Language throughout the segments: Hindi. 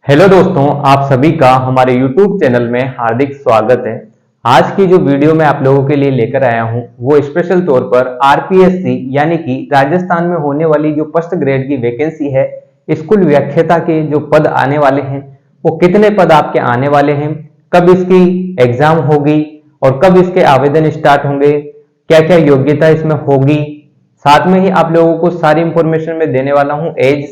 हेलो दोस्तों, आप सभी का हमारे YouTube चैनल में हार्दिक स्वागत है। आज की जो वीडियो मैं आप लोगों के लिए लेकर आया हूं वो स्पेशल तौर पर आरपीएससी यानी कि राजस्थान में होने वाली जो फर्स्ट ग्रेड की वैकेंसी है, स्कूल व्याख्याता के जो पद आने वाले हैं वो कितने पद आपके आने वाले हैं, कब इसकी एग्जाम होगी और कब इसके आवेदन स्टार्ट होंगे, क्या क्या योग्यता इसमें होगी, साथ में ही आप लोगों को सारी इंफॉर्मेशन मैं देने वाला हूं। एज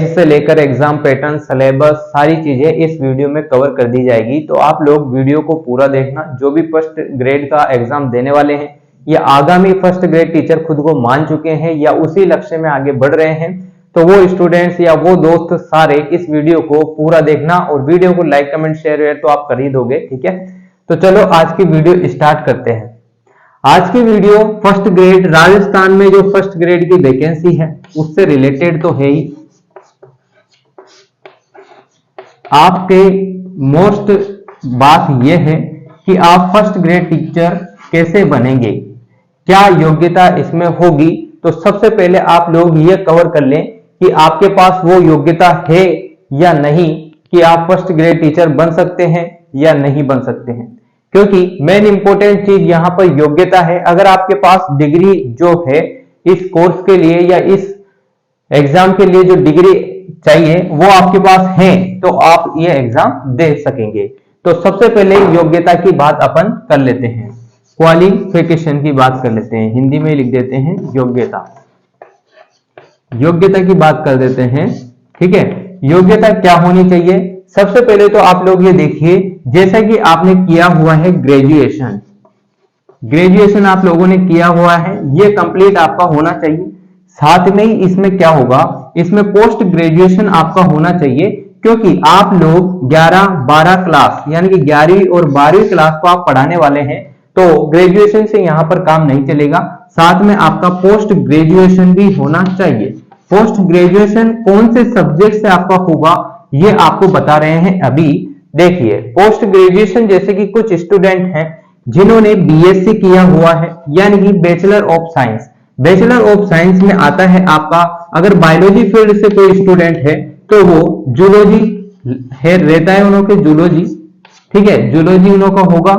से लेकर एग्जाम पैटर्न, सिलेबस, सारी चीजें इस वीडियो में कवर कर दी जाएगी। तो आप लोग वीडियो को पूरा देखना। जो भी फर्स्ट ग्रेड का एग्जाम देने वाले हैं या आगामी फर्स्ट ग्रेड टीचर खुद को मान चुके हैं या उसी लक्ष्य में आगे बढ़ रहे हैं, तो वो स्टूडेंट्स या वो दोस्त सारे इस वीडियो को पूरा देखना और वीडियो को लाइक कमेंट शेयर तो आप कर ही दोगे, ठीक है। तो चलो आज की वीडियो स्टार्ट करते हैं। आज की वीडियो फर्स्ट ग्रेड राजस्थान में जो फर्स्ट ग्रेड की वैकेंसी है उससे रिलेटेड तो है ही। आपके मोस्ट बात यह है कि आप फर्स्ट ग्रेड टीचर कैसे बनेंगे, क्या योग्यता इसमें होगी। तो सबसे पहले आप लोग ये कवर कर लें कि आपके पास वो योग्यता है या नहीं कि आप फर्स्ट ग्रेड टीचर बन सकते हैं या नहीं बन सकते हैं, क्योंकि मेन इंपॉर्टेंट चीज यहां पर योग्यता है। अगर आपके पास डिग्री जो है इस कोर्स के लिए या इस एग्जाम के लिए जो डिग्री चाहिए वो आपके पास है तो आप ये एग्जाम दे सकेंगे। तो सबसे पहले योग्यता की बात अपन कर लेते हैं, क्वालिफिकेशन की बात कर लेते हैं, हिंदी में लिख देते हैं योग्यता। योग्यता की बात कर देते हैं, ठीक है। योग्यता क्या होनी चाहिए, सबसे पहले तो आप लोग ये देखिए, जैसा कि आपने किया हुआ है ग्रेजुएशन आप लोगों ने किया हुआ है, ये कंप्लीट आपका होना चाहिए। साथ में ही इसमें क्या होगा, इसमें पोस्ट ग्रेजुएशन आपका होना चाहिए, क्योंकि आप लोग 11-12 क्लास यानी कि 11वीं और 12वीं क्लास को आप पढ़ाने वाले हैं, तो ग्रेजुएशन से यहां पर काम नहीं चलेगा। साथ में आपका पोस्ट ग्रेजुएशन भी होना चाहिए। पोस्ट ग्रेजुएशन कौन से सब्जेक्ट से आपका होगा ये आपको बता रहे हैं अभी। देखिए, पोस्ट ग्रेजुएशन जैसे कि कुछ स्टूडेंट हैं जिन्होंने बीएससी किया हुआ है यानी कि bachelor of science. Bachelor of science में आता है आपका, अगर बायोलॉजी फील्ड से कोई स्टूडेंट है तो वो जूलॉजी है, रहता है उन्हों के जूलॉजी, ठीक है, जूलॉजी उन्हों का होगा।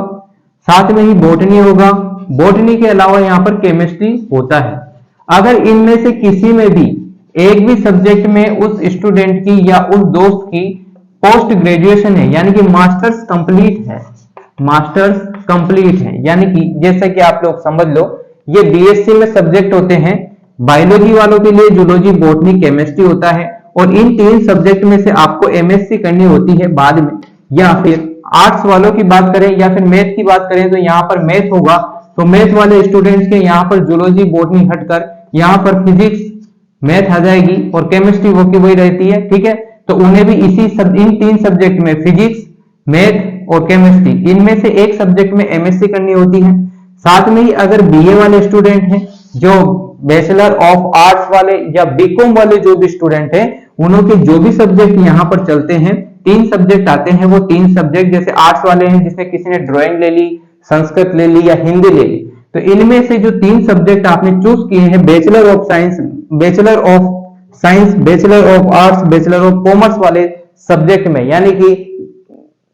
साथ में ही बॉटनी होगा, बॉटनी के अलावा यहाँ पर केमिस्ट्री होता है। अगर इनमें से किसी में भी एक भी सब्जेक्ट में उस स्टूडेंट की या उस दोस्त की पोस्ट ग्रेजुएशन है यानी कि मास्टर्स कंप्लीट है, यानी कि जैसा कि आप लोग समझ लो ये बीएससी में सब्जेक्ट होते हैं, बायोलॉजी वालों के लिए जूलॉजी, बॉटनी, केमिस्ट्री होता है, और इन 3 सब्जेक्ट में से आपको एमएससी करनी होती है बाद में। या फिर आर्ट्स वालों की बात करें या फिर मैथ की बात करें तो यहाँ पर मैथ होगा, तो मैथ वाले स्टूडेंट्स के यहाँ पर जूलॉजी, बॉटनी हटकर यहाँ पर फिजिक्स, मैथ आ जाएगी और केमिस्ट्री वो की वही रहती है, ठीक है। तो उन्हें भी इन 3 सब्जेक्ट में फिजिक्स, मैथ और केमिस्ट्री, इनमें से एक सब्जेक्ट में एमएससी करनी होती है। साथ में ही अगर बीए वाले स्टूडेंट हैं, जो बैचलर ऑफ आर्ट्स वाले या बीकॉम वाले जो भी स्टूडेंट हैं, उनके जो भी सब्जेक्ट यहाँ पर चलते हैं, 3 सब्जेक्ट आते हैं, वो 3 सब्जेक्ट, जैसे आर्ट्स वाले हैं जिसमें किसी ने ड्राइंग ले ली, संस्कृत ले ली या हिंदी ले ली, तो इनमें से जो 3 सब्जेक्ट आपने चूज किए हैं, bachelor of science, bachelor of arts, bachelor of commerce वाले सब्जेक्ट में, यानी कि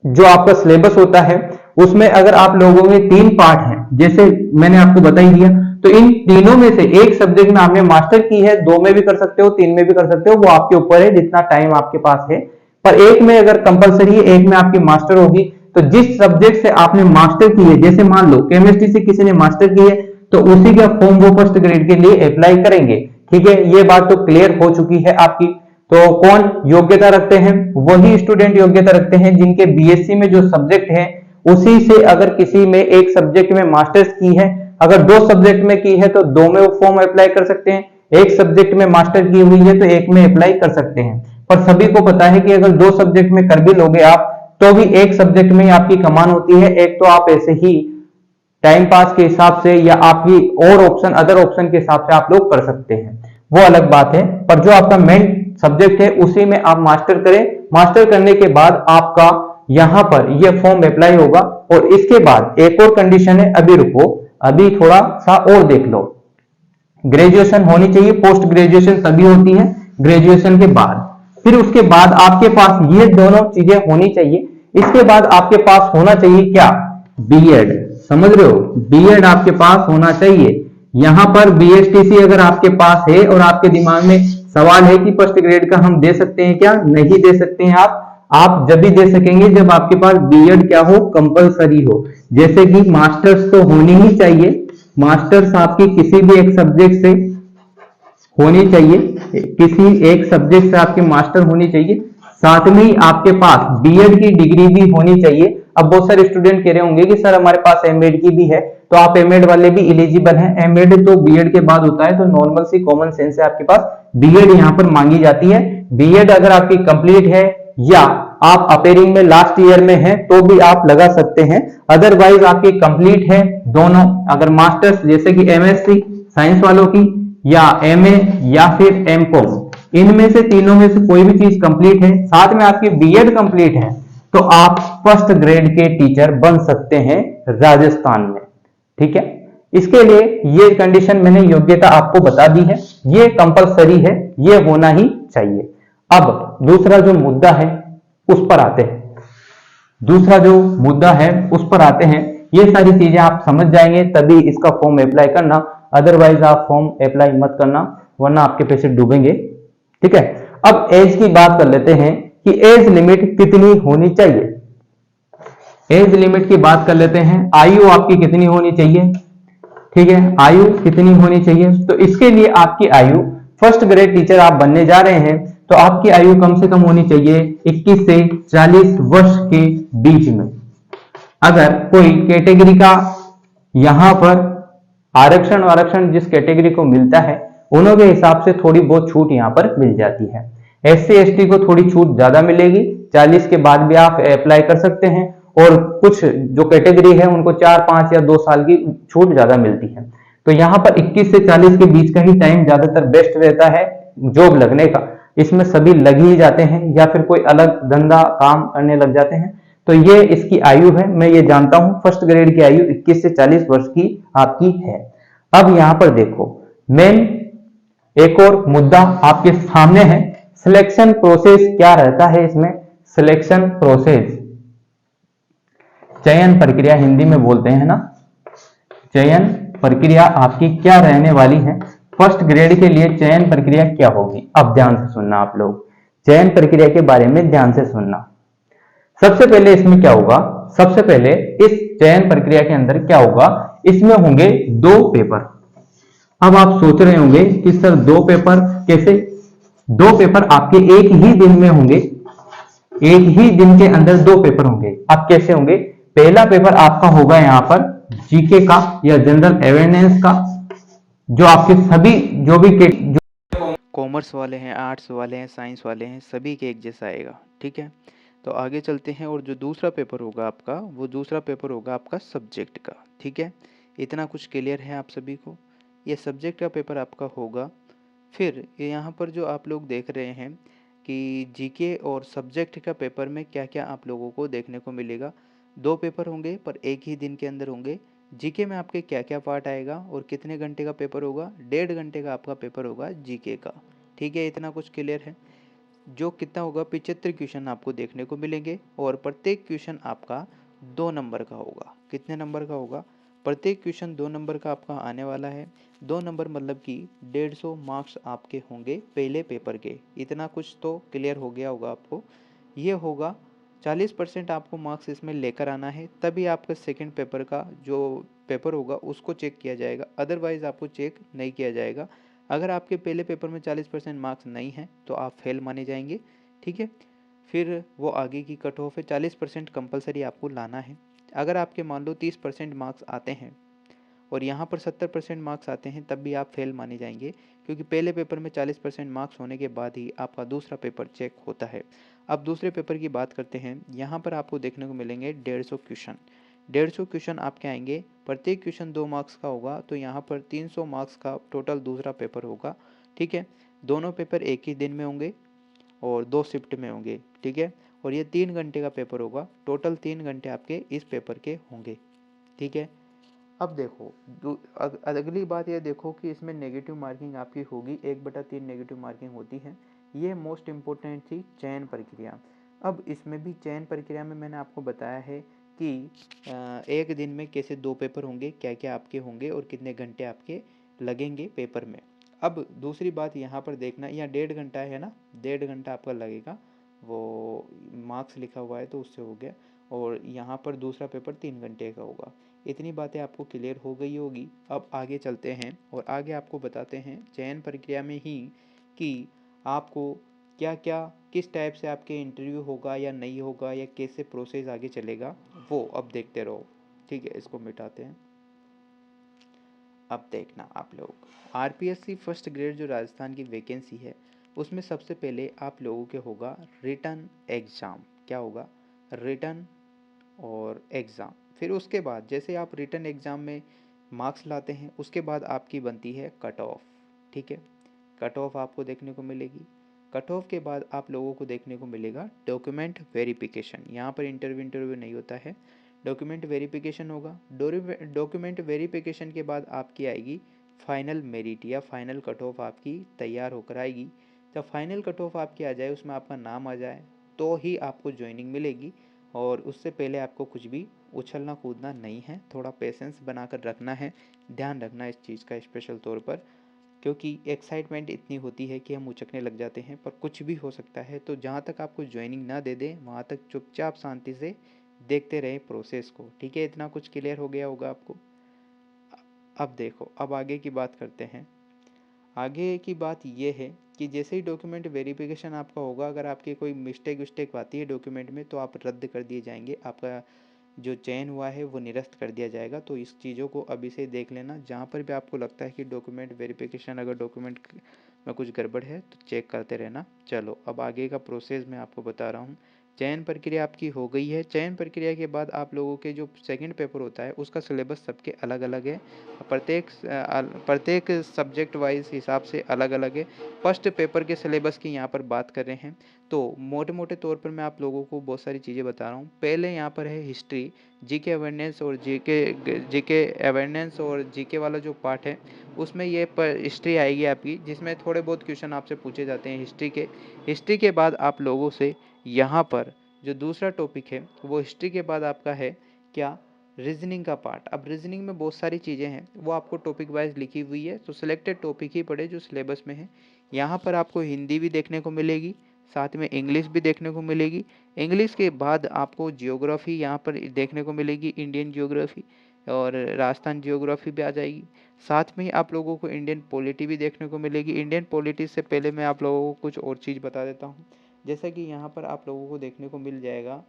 जो आपका सिलेबस होता है उसमें अगर आप लोगों में 3 पार्ट हैं, जैसे मैंने आपको बता ही दिया, तो इन तीनों में से एक सब्जेक्ट में आपने मास्टर की है, 2 में भी कर सकते हो, 3 में भी कर सकते हो, वो आपके ऊपर है जितना टाइम आपके पास है। पर एक में अगर कंपलसरी है, एक में आपकी मास्टर होगी, तो जिस सब्जेक्ट से आपने मास्टर की है, जैसे मान लो केमिस्ट्री से किसी ने मास्टर की है, तो उसी का फॉर्म वो फर्स्ट ग्रेड के लिए अप्लाई करेंगे, ठीक है। ये बात तो क्लियर हो चुकी है आपकी। तो कौन योग्यता रखते हैं, वही स्टूडेंट योग्यता रखते हैं जिनके बीएससी में जो सब्जेक्ट है उसी से अगर किसी में एक सब्जेक्ट में मास्टर्स की है, अगर 2 सब्जेक्ट में की है तो 2 में वो फॉर्म अप्लाई कर सकते हैं, एक सब्जेक्ट में मास्टर की हुई है तो एक में अप्लाई कर सकते हैं। पर सभी को पता है कि अगर 2 सब्जेक्ट में कर भी लोगे आप तो भी एक सब्जेक्ट में आपकी कमान होती है। एक तो आप ऐसे ही टाइम पास के हिसाब से या आपकी और ऑप्शन, अदर ऑप्शन के हिसाब से आप लोग कर सकते हैं, वो अलग बात है। पर जो आपका मेन सब्जेक्ट है उसी में आप मास्टर करें। मास्टर करने के बाद आपका यहां पर यह फॉर्म अप्लाई होगा, और इसके बाद एक और कंडीशन है, अभी रुको, अभी थोड़ा सा और देख लो। ग्रेजुएशन होनी चाहिए, पोस्ट ग्रेजुएशन तभी होती है ग्रेजुएशन के बाद। फिर उसके बाद आपके पास ये दोनों चीजें होनी चाहिए। इसके बाद आपके पास होना चाहिए क्या, बीएड। समझ रहे हो, बीएड आपके पास होना चाहिए। यहां पर बीएसटीसी अगर आपके पास है और आपके दिमाग में सवाल है कि फर्स्ट ग्रेड का हम दे सकते हैं क्या, नहीं दे सकते हैं आप जब भी दे सकेंगे जब आपके पास बीएड क्या हो, कंपलसरी हो। जैसे कि मास्टर्स तो होनी ही चाहिए, मास्टर्स आपकी किसी भी एक सब्जेक्ट से होनी चाहिए, किसी एक सब्जेक्ट से आपकी मास्टर होनी चाहिए, साथ में ही आपके पास बीएड की डिग्री भी होनी चाहिए। अब बहुत सारे स्टूडेंट कह रहे होंगे कि सर हमारे पास एमएड की भी है, तो आप एमएड वाले भी एलिजिबल हैं। एमएड तो बीएड के बाद होता है, तो नॉर्मल सी कॉमन सेंस से आपके पास बीएड यहाँ पर मांगी जाती है। बीएड अगर आपकी कंप्लीट है या आप अपेयरिंग में लास्ट ईयर में हैं तो भी आप लगा सकते हैं। अदरवाइज आपकी कंप्लीट है दोनों, अगर मास्टर्स जैसे कि एमएससी साइंस वालों की या एमए या फिर एमकॉम, इनमें से तीनों में से कोई भी चीज कंप्लीट है, साथ में आपकी बीएड कंप्लीट है, तो आप फर्स्ट ग्रेड के टीचर बन सकते हैं राजस्थान में। ठीक है, इसके लिए ये कंडीशन मैंने योग्यता आपको बता दी है, ये कंपलसरी है, ये होना ही चाहिए। अब दूसरा जो मुद्दा है उस पर आते हैं, दूसरा जो मुद्दा है उस पर आते हैं। ये सारी चीजें आप समझ जाएंगे तभी इसका फॉर्म अप्लाई करना, अदरवाइज आप फॉर्म अप्लाई मत करना वरना आपके पैसे डूबेंगे। ठीक है, अब एज की बात कर लेते हैं कि एज लिमिट कितनी होनी चाहिए। एज लिमिट की बात कर लेते हैं, आयु आपकी कितनी होनी चाहिए। ठीक है, आयु कितनी होनी चाहिए, तो इसके लिए आपकी आयु, फर्स्ट ग्रेड टीचर आप बनने जा रहे हैं तो आपकी आयु कम से कम होनी चाहिए 21 से 40 वर्ष के बीच में। अगर कोई कैटेगरी का यहां पर आरक्षण आरक्षण जिस कैटेगरी को मिलता है उन्हों के हिसाब से थोड़ी बहुत छूट यहां पर मिल जाती है। एससी एसटी को थोड़ी छूट ज्यादा मिलेगी, 40 के बाद भी आप अप्लाई कर सकते हैं, और कुछ जो कैटेगरी है उनको 4 5 या 2 साल की छूट ज्यादा मिलती है। तो यहाँ पर 21 से 40 के बीच का ही टाइम ज्यादातर बेस्ट रहता है जॉब लगने का। इसमें सभी लग ही जाते हैं या फिर कोई अलग धंधा काम करने लग जाते हैं। तो ये इसकी आयु है, मैं ये जानता हूं फर्स्ट ग्रेड की आयु 21 से 40 वर्ष की आपकी है। अब यहां पर देखो, मेन एक और मुद्दा आपके सामने है, सिलेक्शन प्रोसेस क्या रहता है इसमें। सिलेक्शन प्रोसेस, चयन प्रक्रिया हिंदी में बोलते हैं ना, चयन प्रक्रिया आपकी क्या रहने वाली है। फर्स्ट ग्रेड के लिए चयन प्रक्रिया क्या होगी, अब ध्यान से सुनना आप लोग, चयन प्रक्रिया के बारे में ध्यान से सुनना। सबसे पहले इसमें क्या होगा, सबसे पहले इस चयन प्रक्रिया के अंदर क्या होगा, इसमें होंगे 2 पेपर। अब आप सोच रहे होंगे कि सर 2 पेपर कैसे, 2 पेपर आपके एक ही दिन में होंगे, एक ही दिन के अंदर 2 पेपर होंगे। अब कैसे होंगे, पहला पेपर आपका होगा यहां पर जीके का या जनरल अवेयरनेस का, जो आपके सभी जो भी कॉमर्स वाले हैं, आर्ट्स वाले हैं, साइंस वाले हैं, सभी के एक जैसा आएगा। ठीक है, तो आगे चलते हैं। और जो दूसरा पेपर होगा आपका, वो दूसरा पेपर होगा आपका सब्जेक्ट का। ठीक है, इतना कुछ क्लियर है आप सभी को। ये सब्जेक्ट का पेपर आपका होगा। फिर यहाँ पर जो आप लोग देख रहे हैं कि जीके और सब्जेक्ट का पेपर में क्या क्या आप लोगों को देखने को मिलेगा। 2 पेपर होंगे पर एक ही दिन के अंदर होंगे। जीके में आपके क्या क्या पार्ट आएगा और कितने घंटे का पेपर होगा, 1.5 घंटे का आपका पेपर होगा जीके का। ठीक है, इतना कुछ क्लियर है। जो कितना होगा, 75 क्वेश्चन आपको देखने को मिलेंगे और प्रत्येक क्वेश्चन आपका 2 नंबर का होगा। कितने नंबर का होगा, प्रत्येक क्वेश्चन 2 नंबर का आपका आने वाला है। 2 नंबर मतलब कि 150 मार्क्स आपके होंगे पहले पेपर के। इतना कुछ तो क्लियर हो गया होगा आपको। ये होगा 40% आपको मार्क्स इसमें लेकर आना है, तभी आपका सेकंड पेपर का जो पेपर होगा उसको चेक किया जाएगा, अदरवाइज आपको चेक नहीं किया जाएगा। अगर आपके पहले पेपर में 40% मार्क्स नहीं हैं तो आप फेल माने जाएंगे। ठीक है, फिर वो आगे की कट ऑफ है, 40% कंपलसरी आपको लाना है। अगर आपके मान लो 30% मार्क्स आते हैं और यहाँ पर 70% मार्क्स आते हैं तब भी आप फेल माने जाएंगे, क्योंकि पहले पेपर में 40% मार्क्स होने के बाद ही आपका दूसरा पेपर चेक होता है। अब दूसरे पेपर की बात करते हैं। यहाँ पर आपको देखने को मिलेंगे 150 क्वेश्चन। 150 क्वेश्चन आपके आएंगे, प्रत्येक क्वेश्चन 2 मार्क्स का होगा, तो यहाँ पर 300 मार्क्स का टोटल दूसरा पेपर होगा। ठीक है, दोनों पेपर एक ही दिन में होंगे और 2 शिफ्ट में होंगे। ठीक है, और ये 3 घंटे का पेपर होगा, टोटल 3 घंटे आपके इस पेपर के होंगे। ठीक है, अब देखो अगली बात ये देखो कि इसमें नेगेटिव मार्किंग आपकी होगी, 1/3 नेगेटिव मार्किंग होती है। ये मोस्ट इम्पोर्टेंट थी चयन प्रक्रिया। अब इसमें भी चयन प्रक्रिया में मैंने आपको बताया है कि एक दिन में कैसे 2 पेपर होंगे, क्या क्या आपके होंगे और कितने घंटे आपके लगेंगे पेपर में। अब दूसरी बात यहाँ पर देखना, यहाँ 1.5 घंटा है ना, 1.5 घंटा आपका लगेगा, वो मार्क्स लिखा हुआ है तो उससे हो गया। और यहाँ पर दूसरा पेपर 3 घंटे का होगा। इतनी बातें आपको क्लियर हो गई होगी। अब आगे चलते हैं और आगे आपको बताते हैं चयन प्रक्रिया में ही कि आपको क्या क्या किस टाइप से आपके इंटरव्यू होगा या नहीं होगा या कैसे प्रोसेस आगे चलेगा, वो अब देखते रहो। ठीक है, इसको मिटाते हैं। अब देखना आप लोग, आरपीएससी फर्स्ट ग्रेड जो राजस्थान की वैकेंसी है उसमें सबसे पहले आप लोगों के होगा रिटन एग्ज़ाम। क्या होगा? रिटन और एग्ज़ाम। फिर उसके बाद जैसे आप रिटन एग्ज़ाम में मार्क्स लाते हैं उसके बाद आपकी बनती है कट ऑफ। ठीक है, कट ऑफ आपको देखने को मिलेगी। कट ऑफ के बाद आप लोगों को देखने को मिलेगा डॉक्यूमेंट वेरिफिकेशन। यहाँ पर इंटरव्यू नहीं होता है, डॉक्यूमेंट वेरिफिकेशन होगा। डॉक्यूमेंट वेरिफिकेशन के बाद आपकी आएगी फाइनल मेरिट या फाइनल कट ऑफ आपकी तैयार होकर आएगी। जब फाइनल कट ऑफ आपकी आ जाए, उसमें आपका नाम आ जाए, तो ही आपको ज्वाइनिंग मिलेगी। और उससे पहले आपको कुछ भी उछलना कूदना नहीं है, थोड़ा पेशेंस बनाकर रखना है, ध्यान रखना इस चीज़ का स्पेशल तौर पर, क्योंकि एक्साइटमेंट इतनी होती है कि हम उचकने लग जाते हैं, पर कुछ भी हो सकता है। तो जहाँ तक आपको ज्वाइनिंग ना दे दें वहाँ तक चुपचाप शांति से देखते रहे प्रोसेस को। ठीक है, इतना कुछ क्लियर हो गया होगा आपको। अब देखो, अब आगे की बात करते हैं। आगे की बात ये है कि जैसे ही डॉक्यूमेंट वेरिफिकेशन आपका होगा, अगर आपकी कोई मिस्टेक विस्टेक आती है डॉक्यूमेंट में तो आप रद्द कर दिए जाएंगे, आपका जो चयन हुआ है वो निरस्त कर दिया जाएगा। तो इस चीज़ों को अभी से देख लेना। जहाँ पर भी आपको लगता है कि डॉक्यूमेंट वेरिफिकेशन अगर डॉक्यूमेंट में कुछ गड़बड़ है तो चेक करते रहना। चलो, अब आगे का प्रोसेस मैं आपको बता रहा हूँ। चयन प्रक्रिया आपकी हो गई है। चयन प्रक्रिया के बाद आप लोगों के जो सेकंड पेपर होता है उसका सिलेबस सबके अलग अलग है, प्रत्येक सब्जेक्ट वाइज हिसाब से अलग अलग है। फर्स्ट पेपर के सिलेबस की यहाँ पर बात कर रहे हैं तो मोटे मोटे तौर पर मैं आप लोगों को बहुत सारी चीज़ें बता रहा हूँ। पहले यहाँ पर है हिस्ट्री, जीके अवेयरनेस और जीके अवेयरनेस और जीके वाला जो पार्ट है उसमें ये हिस्ट्री आएगी आपकी, जिसमें थोड़े बहुत क्वेश्चन आपसे पूछे जाते हैं हिस्ट्री के। हिस्ट्री के बाद आप लोगों से यहाँ पर जो दूसरा टॉपिक है वो हिस्ट्री के बाद आपका है क्या, रीजनिंग का पार्ट। अब रीजनिंग में बहुत सारी चीज़ें हैं, वो आपको टॉपिक वाइज लिखी हुई है, तो सिलेक्टेड टॉपिक ही पढ़े जो सिलेबस में है। यहाँ पर आपको हिंदी भी देखने को मिलेगी, साथ में इंग्लिश भी देखने को मिलेगी। इंग्लिश के बाद आपको जियोग्राफी यहाँ पर देखने को मिलेगी, इंडियन जियोग्राफी और राजस्थान जियोग्राफी भी आ जाएगी। साथ में ही आप लोगों को इंडियन पॉलिटी भी देखने को मिलेगी। इंडियन पॉलिटी से पहले मैं आप लोगों को कुछ और चीज़ बता देता हूँ। जैसा कि यहाँ पर आप लोगों को देखने को मिल जाएगा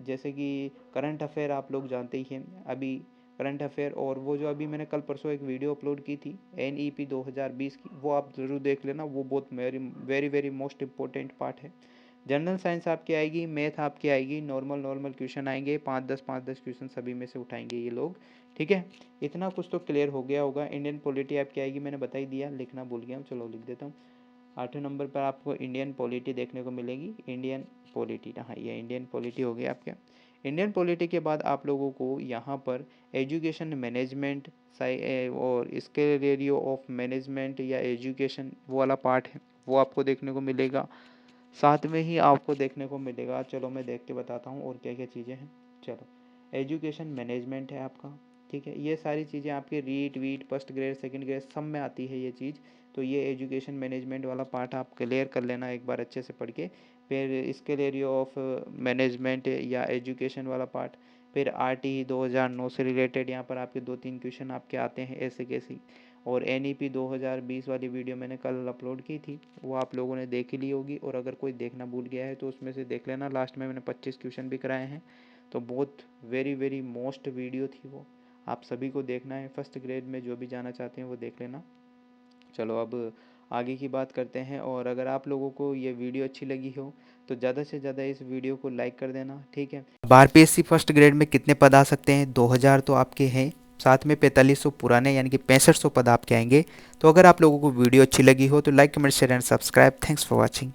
जैसे कि करंट अफेयर आप लोग जानते ही हैं। अभी करंट अफेयर और वो जो अभी मैंने कल परसों एक वीडियो अपलोड की थी NEP 2020 की, वो आप ज़रूर देख लेना, वो बहुत very very most important part है। जनरल साइंस आपकी आएगी, मैथ आपकी आएगी, नॉर्मल क्वेश्चन आएंगे, 5-10 क्वेश्चन सभी में से उठाएंगे ये लोग। ठीक है, इतना कुछ तो क्लियर हो गया होगा। इंडियन पॉलिटी आपकी आएगी, मैंने बता ही दिया, लिखना भूल गया हूँ, चलो लिख देता हूँ। 8वें नंबर पर आपको इंडियन पॉलिटी देखने को मिलेगी। इंडियन पॉलिटी, हाँ ये इंडियन पॉलिटी हो गया आपका। इंडियन पॉलिटी के बाद आप लोगों को यहाँ पर एजुकेशन मैनेजमेंट और इसके रेडियो ऑफ मैनेजमेंट या एजुकेशन वो वाला पार्ट है, वो आपको देखने को मिलेगा। साथ में ही आपको देखने को मिलेगा, चलो मैं देख के बताता हूँ और क्या क्या चीज़ें हैं। चलो, एजुकेशन मैनेजमेंट है आपका। ठीक है, ये सारी चीज़ें आपके रीट वीट फर्स्ट ग्रेड सेकंड ग्रेड सब में आती है ये चीज़। तो ये एजुकेशन मैनेजमेंट वाला पार्ट आप क्लियर कर लेना एक बार अच्छे से पढ़ के। फिर इसके एरिया ऑफ मैनेजमेंट या एजुकेशन वाला पार्ट। फिर RTE 2009 से रिलेटेड यहाँ पर आपके 2-3 क्वेश्चन आपके आते हैं ऐसे कैसे। और NEP 2020 वाली वीडियो मैंने कल अपलोड की थी, वो आप लोगों ने देख ही ली होगी। और अगर कोई देखना भूल गया है तो उसमें से देख लेना, लास्ट में मैंने 25 क्वेश्चन भी कराए हैं। तो बहुत वेरी वेरी मोस्ट वीडियो थी वो, आप सभी को देखना है। फर्स्ट ग्रेड में जो भी जाना चाहते हैं वो देख लेना। चलो, अब आगे की बात करते हैं। और अगर आप लोगों को ये वीडियो अच्छी लगी हो तो ज़्यादा से ज़्यादा इस वीडियो को लाइक कर देना। ठीक है, अब RPSC फर्स्ट ग्रेड में कितने पद आ सकते हैं? 2000 तो आपके हैं, साथ में 4500 पुराने यानी कि 6500 पद आपके आएंगे। तो अगर आप लोगों को वीडियो अच्छी लगी हो तो like comment share and subscribe. Thanks for watching.